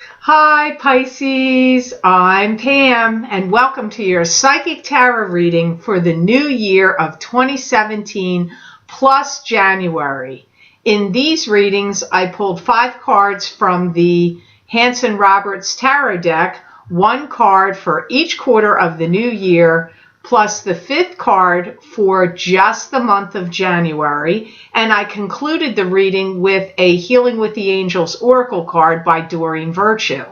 Hi Pisces, I'm Pam and welcome to your Psychic Tarot reading for the new year of 2017 plus January. In these readings, I pulled 5 cards from the Hanson Roberts Tarot deck, 1 card for each quarter of the new year, plus the 5th card for just the month of January, and I concluded the reading with a Healing with the Angels Oracle card by Doreen Virtue.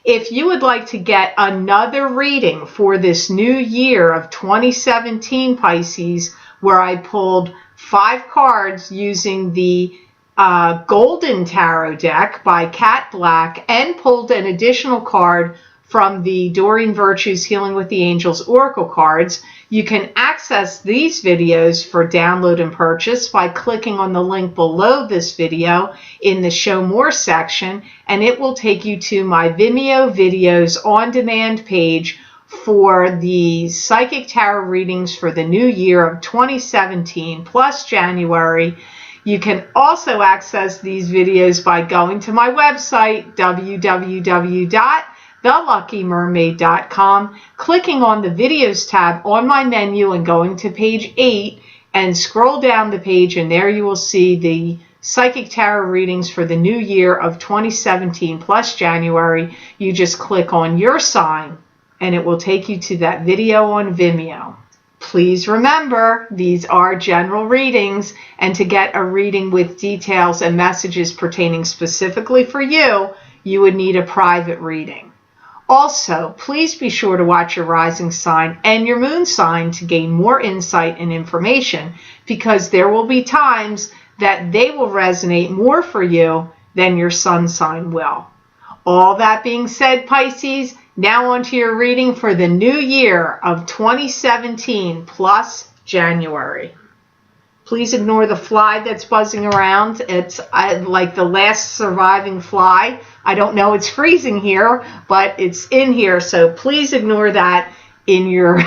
If you would like to get another reading for this new year of 2017, Pisces, where I pulled 5 cards using the Golden Tarot deck by Kat Black and pulled an additional card from the Doreen Virtue's Healing with the Angels Oracle cards, you can access these videos for download and purchase by clicking on the link below this video in the Show More section, and it will take you to my Vimeo videos on demand page for the Psychic Tarot readings for the new year of 2017 plus January. You can also access these videos by going to my website, www.theluckymermaid.com, clicking on the Videos tab on my menu and going to page 8 and scroll down the page, and there you will see the Psychic Tarot readings for the new year of 2017 plus January. You just click on your sign and it will take you to that video on Vimeo. Please remember, these are general readings, and to get a reading with details and messages pertaining specifically for you, you would need a private reading. Also, please be sure to watch your rising sign and your moon sign to gain more insight and information, because there will be times that they will resonate more for you than your sun sign will. All that being said, Pisces, now on to your reading for the new year of 2017 plus January. Please ignore the fly that's buzzing around. It's like the last surviving fly. I don't know, it's freezing here, but it's in here, so please ignore that in your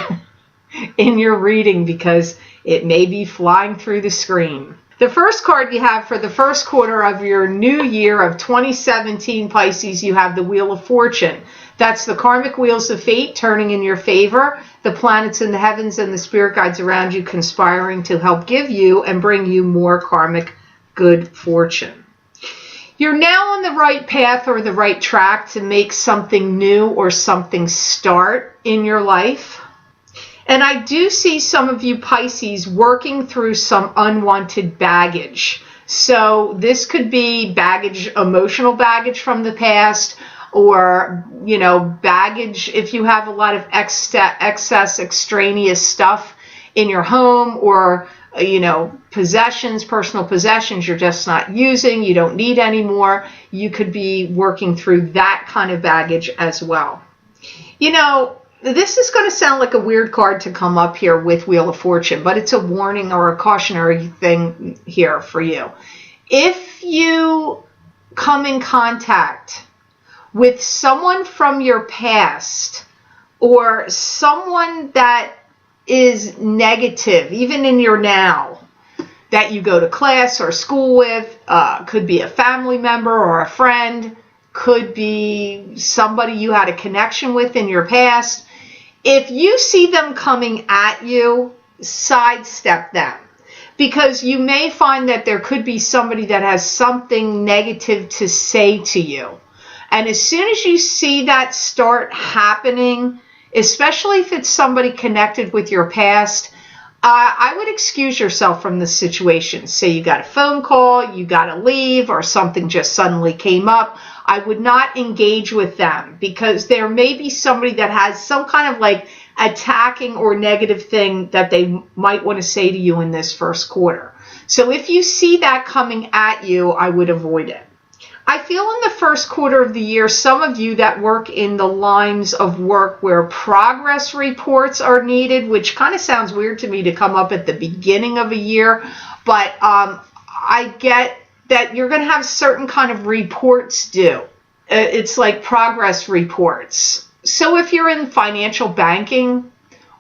in your reading because it may be flying through the screen. The first card you have for the first quarter of your new year of 2017, Pisces, you have the Wheel of Fortune. That's the karmic wheels of fate turning in your favor, the planets in the heavens and the spirit guides around you conspiring to help give you and bring you more karmic good fortune. You're now on the right path or the right track to make something new or something start in your life. And I do see some of you Pisces working through some unwanted baggage. So this could be baggage, emotional baggage from the past, or, baggage if you have a lot of excess extraneous stuff in your home, or, possessions, personal possessions you're just not using, you don't need anymore. You could be working through that kind of baggage as well. This is going to sound like a weird card to come up here with Wheel of Fortune, but it's a warning or a cautionary thing here for you. If you come in contact with someone from your past or someone that is negative, even in your now, that you go to class or school with, could be a family member or a friend, could be somebody you had a connection with in your past. If you see them coming at you, sidestep them, because you may find that there could be somebody that has something negative to say to you. And as soon as you see that start happening, especially if it's somebody connected with your past, I would excuse yourself from the situation. Say you got a phone call, you got to leave, or something just suddenly came up. I would not engage with them, because there may be somebody that has some kind of like attacking or negative thing that they might want to say to you in this first quarter. So if you see that coming at you, I would avoid it. I feel in the first quarter of the year, some of you that work in the lines of work where progress reports are needed, which kind of sounds weird to me to come up at the beginning of a year, but I get that you're going to have certain kind of reports due. It's like progress reports. So if you're in financial banking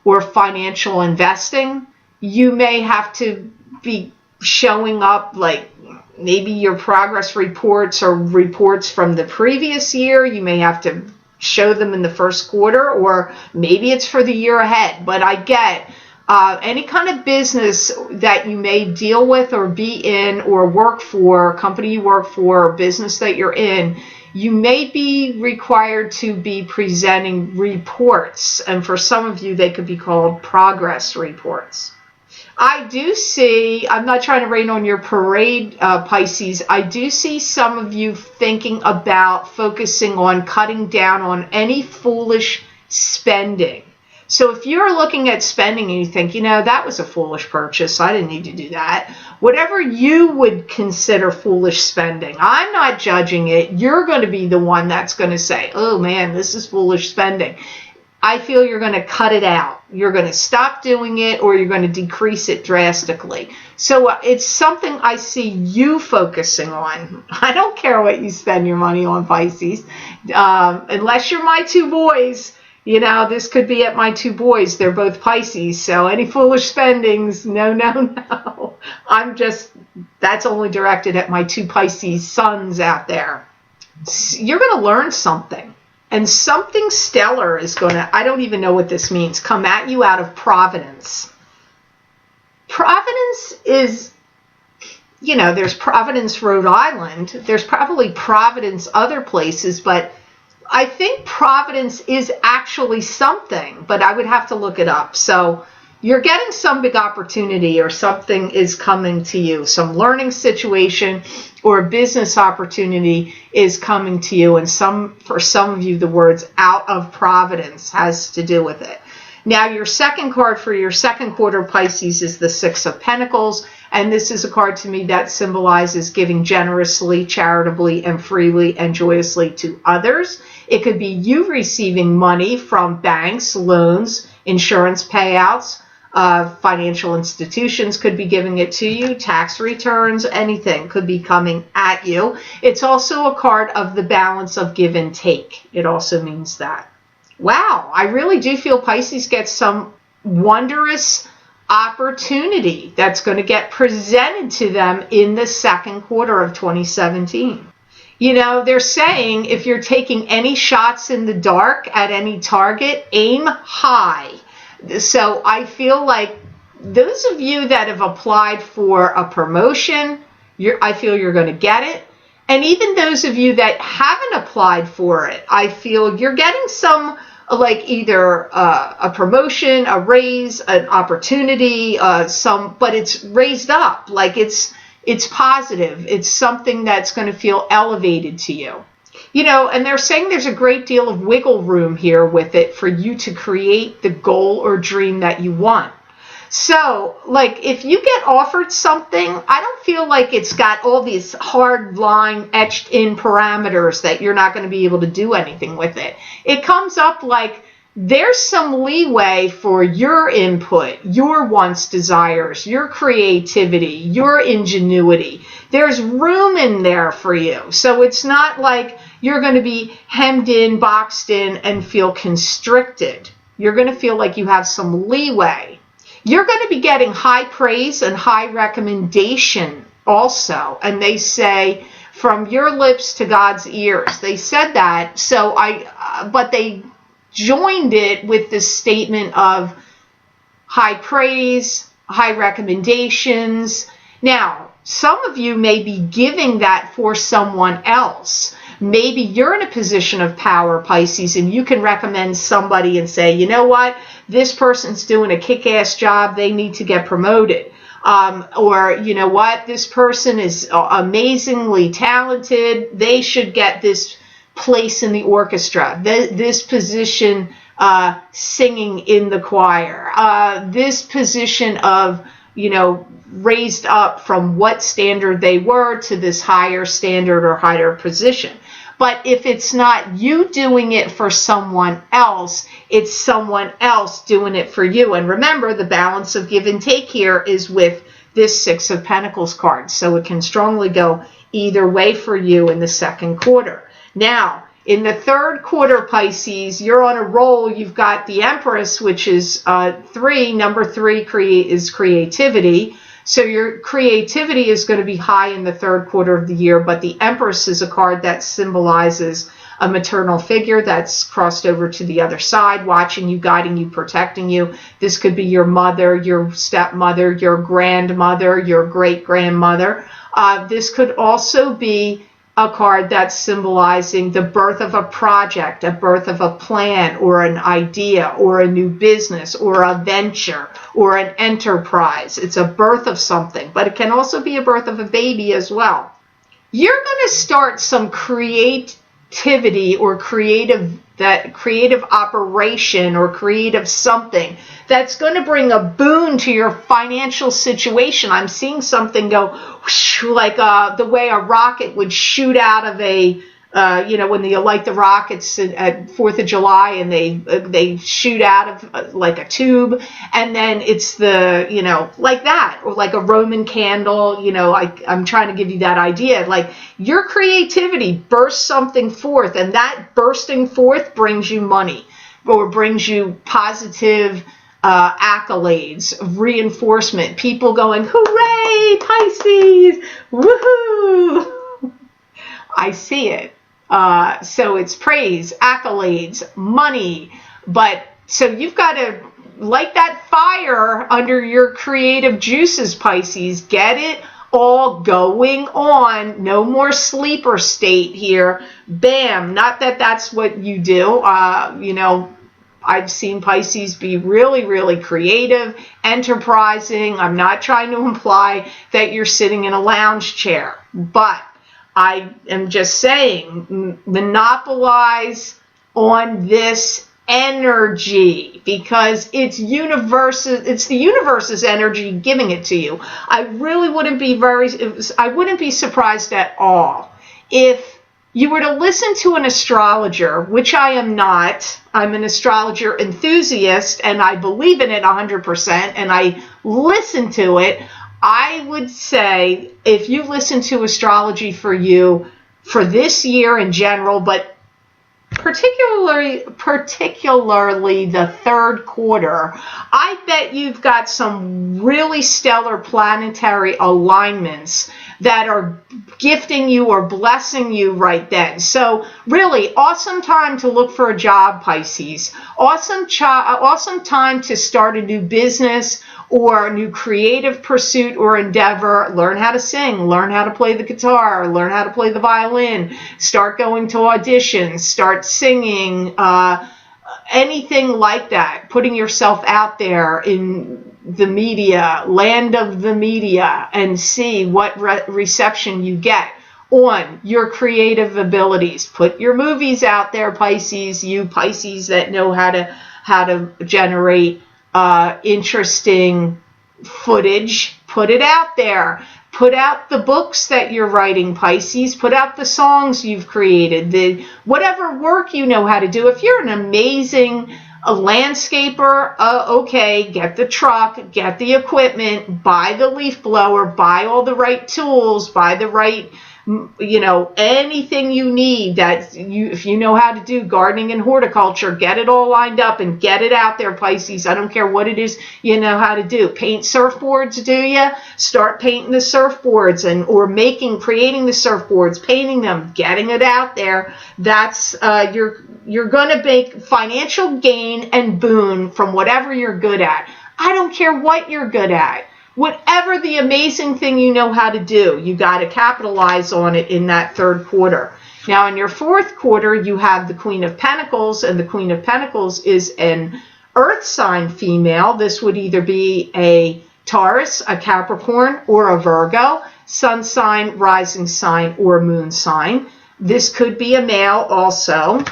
or financial investing, you may have to be showing up like maybe your progress reports are reports from the previous year. You may have to show them in the first quarter, or maybe it's for the year ahead. But I get any kind of business that you may deal with or be in or work for, company you work for, or business that you're in, you may be required to be presenting reports. And for some of you, they could be called progress reports. I do see, I'm not trying to rain on your parade, Pisces, I do see some of you thinking about focusing on cutting down on any foolish spending. So if you're looking at spending and you think, that was a foolish purchase, I didn't need to do that. Whatever you would consider foolish spending, I'm not judging it. You're going to be the one that's going to say, oh man, this is foolish spending. I feel you're going to cut it out. You're going to stop doing it, or you're going to decrease it drastically. So it's something I see you focusing on. I don't care what you spend your money on, Pisces. Unless you're my two boys, this could be at my two boys. They're both Pisces. So any foolish spendings, no. That's only directed at my two Pisces sons out there. You're going to learn something. And something stellar is going to, I don't even know what this means, come at you out of Providence. Providence is, there's Providence, Rhode Island. There's probably Providence other places, but I think Providence is actually something, but I would have to look it up. So you're getting some big opportunity, or something is coming to you. Some learning situation or business opportunity is coming to you. And for some of you, the words out of Providence has to do with it. Now, your second card for your second quarter, Pisces, is the Six of Pentacles. And this is a card to me that symbolizes giving generously, charitably, and freely and joyously to others. It could be you receiving money from banks, loans, insurance payouts. Financial institutions could be giving it to you, tax returns, anything could be coming at you. It's also a card of the balance of give and take. It also means that. Wow, I really do feel Pisces gets some wondrous opportunity that's going to get presented to them in the second quarter of 2017. They're saying if you're taking any shots in the dark at any target, aim high. So I feel like those of you that have applied for a promotion, I feel you're going to get it. And even those of you that haven't applied for it, I feel you're getting some, like either a promotion, a raise, an opportunity, but it's raised up. Like it's positive. It's something that's going to feel elevated to you. And they're saying there's a great deal of wiggle room here with it for you to create the goal or dream that you want. So, like, if you get offered something, I don't feel like it's got all these hard line etched in parameters that you're not going to be able to do anything with it. It comes up like there's some leeway for your input, your wants, desires, your creativity, your ingenuity. There's room in there for you. So it's not like you're going to be hemmed in, boxed in, and feel constricted. You're going to feel like you have some leeway. You're going to be getting high praise and high recommendation also. And they say, from your lips to God's ears. They said that, but they joined it with the statement of high praise, high recommendations. Now, some of you may be giving that for someone else. Maybe you're in a position of power, Pisces, and you can recommend somebody and say, you know what, this person's doing a kick-ass job, they need to get promoted. Or, you know what, this person is amazingly talented, they should get this place in the orchestra, this position singing in the choir, this position of, raised up from what standard they were to this higher standard or higher position. But if it's not you doing it for someone else, it's someone else doing it for you. And remember, the balance of give and take here is with this Six of Pentacles card. So it can strongly go either way for you in the second quarter. Now, in the third quarter, Pisces, you're on a roll. You've got the Empress, which is 3. Number 3 is creativity. So your creativity is going to be high in the third quarter of the year, but the Empress is a card that symbolizes a maternal figure that's crossed over to the other side, watching you, guiding you, protecting you. This could be your mother, your stepmother, your grandmother, your great-grandmother. This could also be a card that's symbolizing the birth of a project, a birth of a plan or an idea or a new business or a venture or an enterprise. It's a birth of something, but it can also be a birth of a baby as well. You're going to start some creativity or creative operation or creative something that's going to bring a boon to your financial situation. I'm seeing something go whoosh, like the way a rocket would shoot out of a when you light the rockets at 4th of July and they shoot out of like a tube, and then it's like that, or like a Roman candle. I'm trying to give you that idea. Like your creativity bursts something forth, and that bursting forth brings you money or brings you positive accolades, reinforcement, people going, hooray, Pisces, woohoo. I see it. So it's praise, accolades, money. But so you've got to light that fire under your creative juices, Pisces. Get it all going on. No more sleeper state here. Bam. Not that that's what you do. I've seen Pisces be really, really creative, enterprising. I'm not trying to imply that you're sitting in a lounge chair, but I am just saying, monopolize on this energy because it's the universe's energy giving it to you. I wouldn't be surprised at all if you were to listen to an astrologer, which I am not. I'm an astrologer enthusiast and I believe in it 100% and I listen to it. I would say if you listen to astrology for you for this year in general, but particularly the third quarter, I bet you've got some really stellar planetary alignments that are gifting you or blessing you right then. So really awesome time to look for a job, Pisces. Awesome time to start a new business or a new creative pursuit or endeavor. Learn how to sing, learn how to play the guitar, learn how to play the violin, start going to auditions, start singing, anything like that, putting yourself out there in the media, land of the media, and see what reception you get on your creative abilities. Put your movies out there, Pisces, you Pisces that know how to generate interesting footage. Put it out there. Put out the books that you're writing, Pisces. Put out the songs you've created, whatever work you know how to do. If you're an amazing landscaper, okay, get the truck, get the equipment, buy the leaf blower, buy all the right tools, buy the right, anything you need if you know how to do gardening and horticulture, get it all lined up and get it out there, Pisces. I don't care what it is you know how to do. Paint surfboards, do you? Start painting the surfboards or creating the surfboards, painting them, getting it out there. That's, you're going to make financial gain and boon from whatever you're good at. I don't care what you're good at. Whatever the amazing thing you know how to do, you got to capitalize on it in that third quarter. Now, in your fourth quarter, you have the Queen of Pentacles, and the Queen of Pentacles is an earth sign female. This would either be a Taurus, a Capricorn, or a Virgo, sun sign, rising sign, or moon sign. This could be a male also.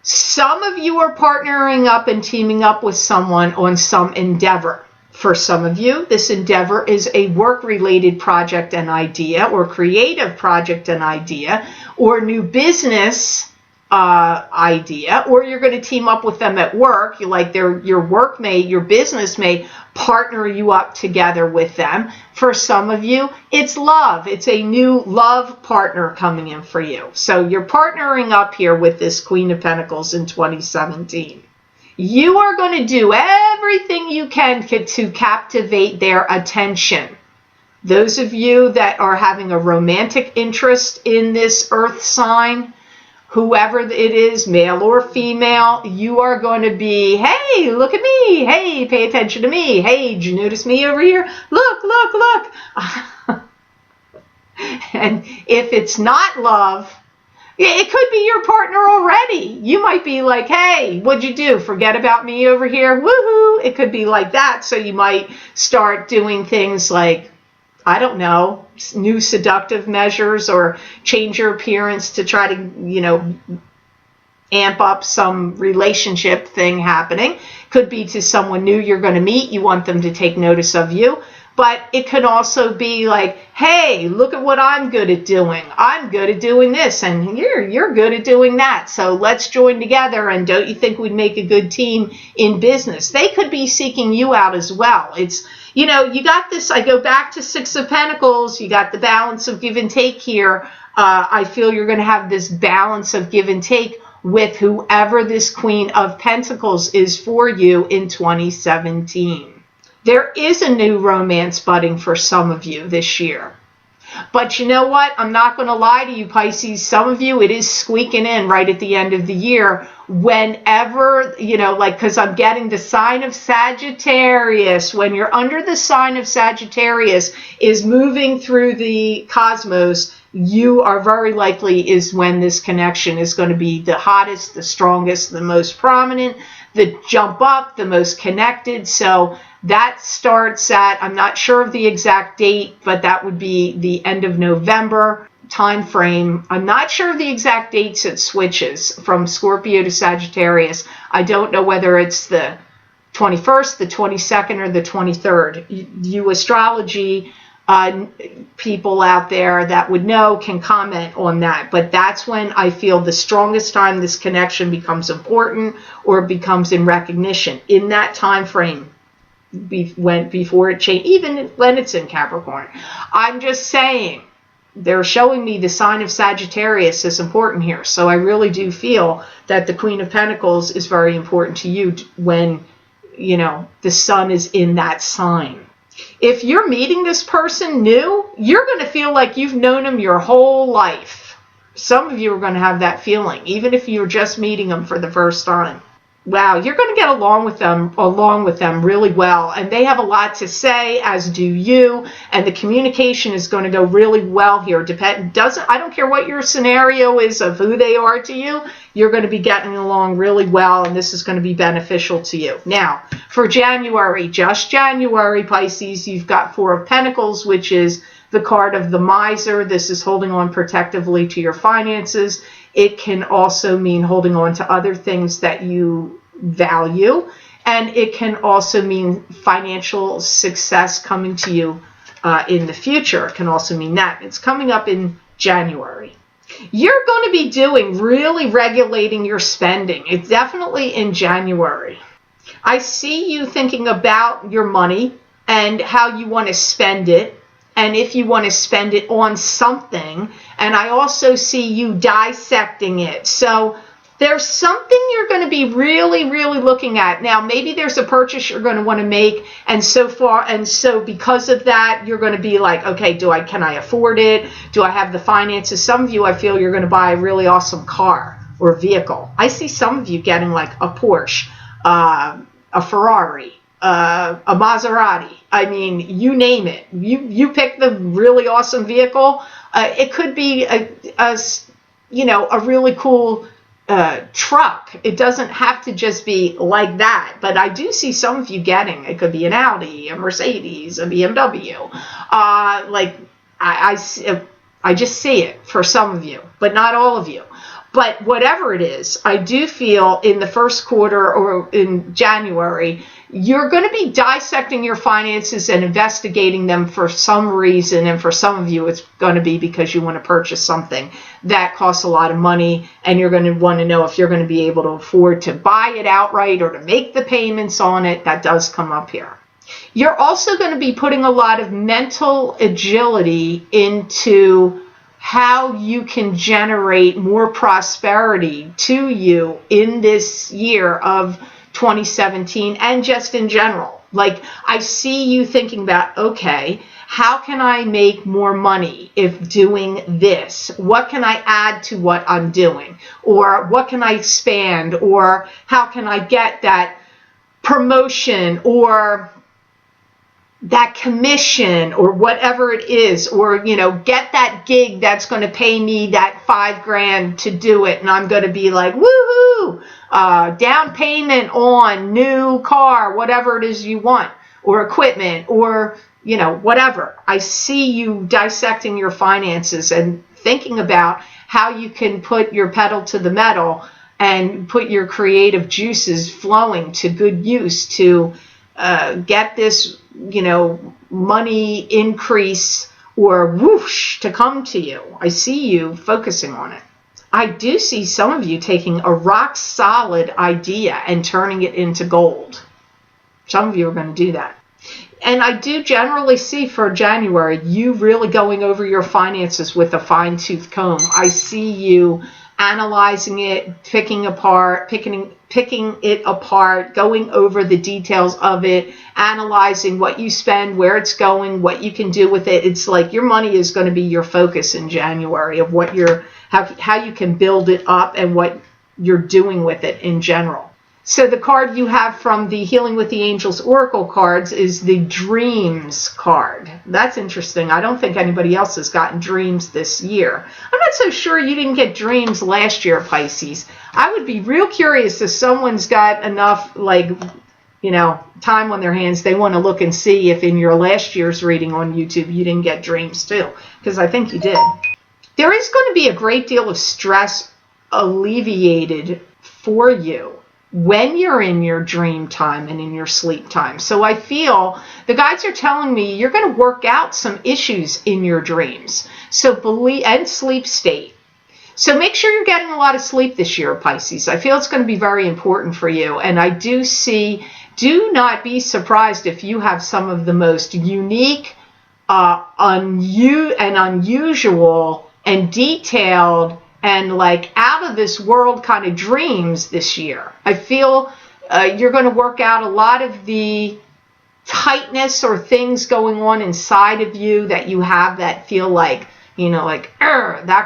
Some of you are partnering up and teaming up with someone on some endeavor. For some of you, this endeavor is a work-related project and idea, or creative project and idea, or new business idea, or you're going to team up with them at work. Your workmate, your business may partner you up together with them. For some of you, it's love. It's a new love partner coming in for you. So you're partnering up here with this Queen of Pentacles in 2017. You are going to do everything you can to captivate their attention. Those of you that are having a romantic interest in this earth sign, whoever it is, male or female, you are going to be, hey, look at me. Hey, pay attention to me. Hey, did you notice me over here? Look, look, look. And if it's not love, it could be your partner already. You might be like, hey, what'd you do? Forget about me over here? Woohoo! It could be like that. So you might start doing things like, I don't know, new seductive measures or change your appearance to try to, amp up some relationship thing happening. Could be to someone new you're going to meet. You want them to take notice of you. But it could also be like, hey, look at what I'm good at doing. I'm good at doing this, and you're good at doing that. So let's join together, and don't you think we'd make a good team in business? They could be seeking you out as well. It's, you got this, I go back to Six of Pentacles, you got the balance of give and take here. I feel you're going to have this balance of give and take with whoever this Queen of Pentacles is for you in 2017. There is a new romance budding for some of you this year. But you know what? I'm not going to lie to you, Pisces. Some of you, it is squeaking in right at the end of the year. Whenever, because I'm getting the sign of Sagittarius. When you're under the sign of Sagittarius is moving through the cosmos, you are very likely is when this connection is going to be the hottest, the strongest, the most prominent, the jump up, the most connected. So that starts at, I'm not sure of the exact date, but that would be the end of November time frame. I'm not sure of the exact dates it switches from Scorpio to Sagittarius. I don't know whether it's the 21st, the 22nd, or the 23rd. You astrology people out there that would know can comment on that. But that's when I feel the strongest time this connection becomes important or becomes in recognition in that time frame. Before it changed, even when it's in Capricorn. I'm just saying, they're showing me the sign of Sagittarius is important here. So I really do feel that the Queen of Pentacles is very important to you when, the sun is in that sign. If you're meeting this person new, you're going to feel like you've known them your whole life. Some of you are going to have that feeling, even if you're just meeting them for the first time. Wow, you're going to get along with them really well, and they have a lot to say, as do you, and the communication is going to go really well here. I don't care what your scenario is of who they are to you, you're going to be getting along really well, and this is going to be beneficial to you. Now, for January, just January, Pisces, you've got Four of Pentacles, which is the card of the miser. This is holding on protectively to your finances. It can also mean holding on to other things that you value. And it can also mean financial success coming to you in the future. It can also mean that. It's coming up in January. You're going to be doing really regulating your spending. It's definitely in January. I see you thinking about your money and how you want to spend it. And if you want to spend it on something, and I also see you dissecting it. So there's something you're going to be really, really looking at. Now, maybe there's a purchase you're going to want to make, and so because of that, you're going to be like, okay, can I afford it? Do I have the finances? Some of you, I feel you're going to buy a really awesome car or vehicle. I see some of you getting like a Porsche, a Ferrari, a Maserati. I mean, you name it. You pick the really awesome vehicle. It could be a really cool truck. It doesn't have to just be like that. But I do see some of you getting. It could be an Audi, a Mercedes, a BMW. I just see it for some of you, but not all of you. But whatever it is, I do feel in the first quarter or in January, you're going to be dissecting your finances and investigating them for some reason. And for some of you, it's going to be because you want to purchase something that costs a lot of money. And you're going to want to know if you're going to be able to afford to buy it outright or to make the payments on it. That does come up here. You're also going to be putting a lot of mental agility into how you can generate more prosperity to you in this year of 2017 and just in general. Like, I see you thinking about, okay, How can I make more money if doing this? What can I add to what I'm doing? Or what can I expand? Or how can I get that promotion or that commission or whatever it is, or get that gig that's going to pay me that $5,000 to do it, and I'm going to be like, woohoo, down payment on new car, whatever it is you want, or equipment, or whatever. I see you dissecting your finances and thinking about how you can put your pedal to the metal and put your creative juices flowing to good use to get this money increase or whoosh to come to you. I see you focusing on it. I do see some of you taking a rock solid idea and turning it into gold. Some of you are going to do that. And I do generally see for January you really going over your finances with a fine-tooth comb. I see you analyzing it, picking it apart, going over the details of it, analyzing what you spend, where it's going, what you can do with it. It's like your money is going to be your focus in January of what how you can build it up and what you're doing with it in general. So the card you have from the Healing with the Angels Oracle cards is the Dreams card. That's interesting. I don't think anybody else has gotten Dreams this year. I'm not so sure you didn't get Dreams last year, Pisces. I would be real curious if someone's got enough, time on their hands. They want to look and see if in your last year's reading on YouTube you didn't get Dreams too, because I think you did. There is going to be a great deal of stress alleviated for you when you're in your dream time and in your sleep time. So I feel the guides are telling me you're going to work out some issues in your dreams. And sleep state. So make sure you're getting a lot of sleep this year, Pisces. I feel it's going to be very important for you. And I do not be surprised if you have some of the most unique, unusual and detailed and out of this world kind of dreams this year. I feel you're going to work out a lot of the tightness or things going on inside of you that you have that feel that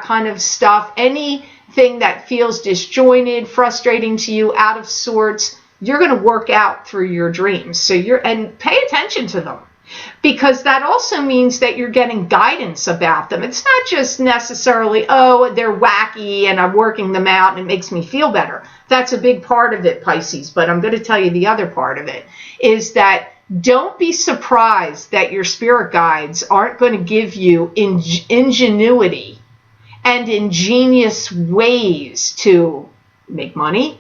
kind of stuff. Anything that feels disjointed, frustrating to you, out of sorts, you're going to work out through your dreams. And pay attention to them. Because that also means that you're getting guidance about them. It's not just necessarily, oh, they're wacky and I'm working them out and it makes me feel better. That's a big part of it, Pisces. But I'm going to tell you the other part of it is that don't be surprised that your spirit guides aren't going to give you ingenuity and ingenious ways to make money,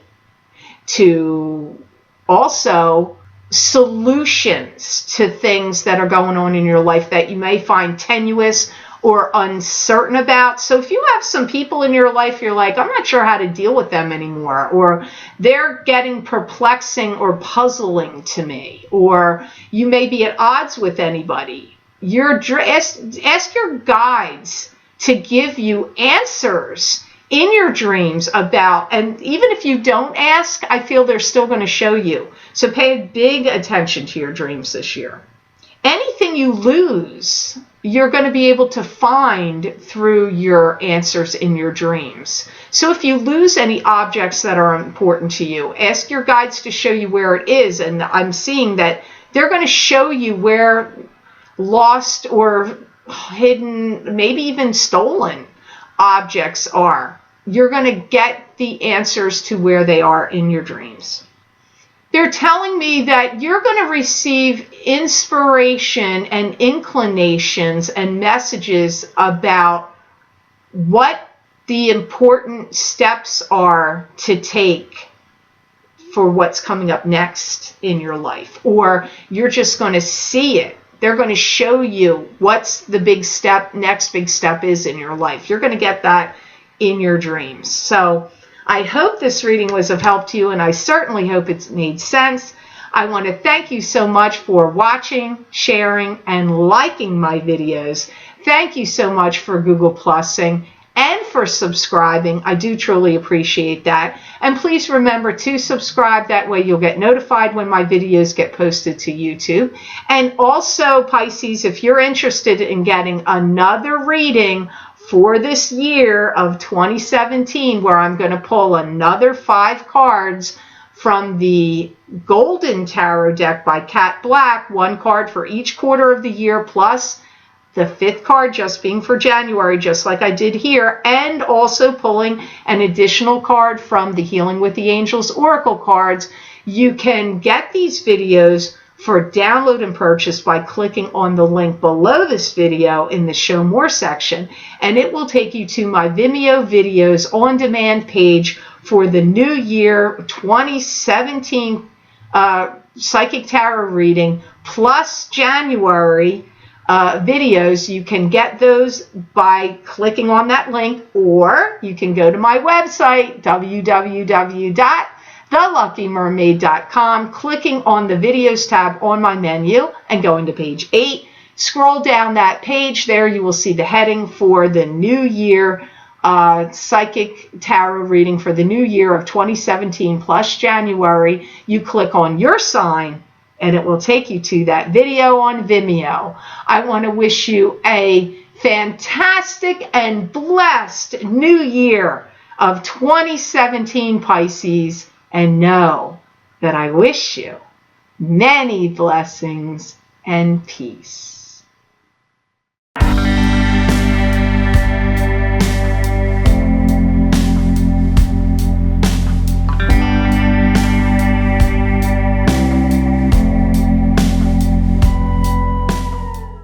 to also solutions to things that are going on in your life that you may find tenuous or uncertain about. So if you have some people in your life you're like, I'm not sure how to deal with them anymore, or they're getting perplexing or puzzling to me, or you may be at odds with anybody, ask your guides to give you answers in your dreams about, and even if you don't ask, I feel they're still going to show you. So pay big attention to your dreams this year. Anything you lose, you're going to be able to find through your answers in your dreams. So if you lose any objects that are important to you, ask your guides to show you where it is. And I'm seeing that they're going to show you where lost or hidden, maybe even stolen objects are. You're going to get the answers to where they are in your dreams. They're telling me that you're going to receive inspiration and inclinations and messages about what the important steps are to take for what's coming up next in your life. Or you're just going to see it. They're going to show you what's the big step, next big step is in your life. You're going to get that in your dreams. So I hope this reading was of help to you, and I certainly hope it's made sense. I want to thank you so much for watching, sharing, and liking my videos. Thank you so much for Google Plusing and for subscribing. I do truly appreciate that. And please remember to subscribe. That way you'll get notified when my videos get posted to YouTube. And also, Pisces, if you're interested in getting another reading for this year of 2017, where I'm going to pull another 5 cards from the Golden Tarot deck by Cat Black, 1 card for each quarter of the year, plus the 5th card just being for January, just like I did here, and also pulling an additional card from the Healing with the Angels Oracle cards. You can get these videos for download and purchase by clicking on the link below this video in the Show More section, and it will take you to my Vimeo videos on demand page for the new year 2017 Psychic Tarot reading plus January videos. You can get those by clicking on that link, or you can go to my website, www.theluckymermaid.com, clicking on the videos tab on my menu and going to page 8. Scroll down that page. There you will see the heading for the new year Psychic Tarot reading for the new year of 2017 plus January. You click on your sign and it will take you to that video on Vimeo. I want to wish you a fantastic and blessed new year of 2017, Pisces, and know that I wish you many blessings and peace.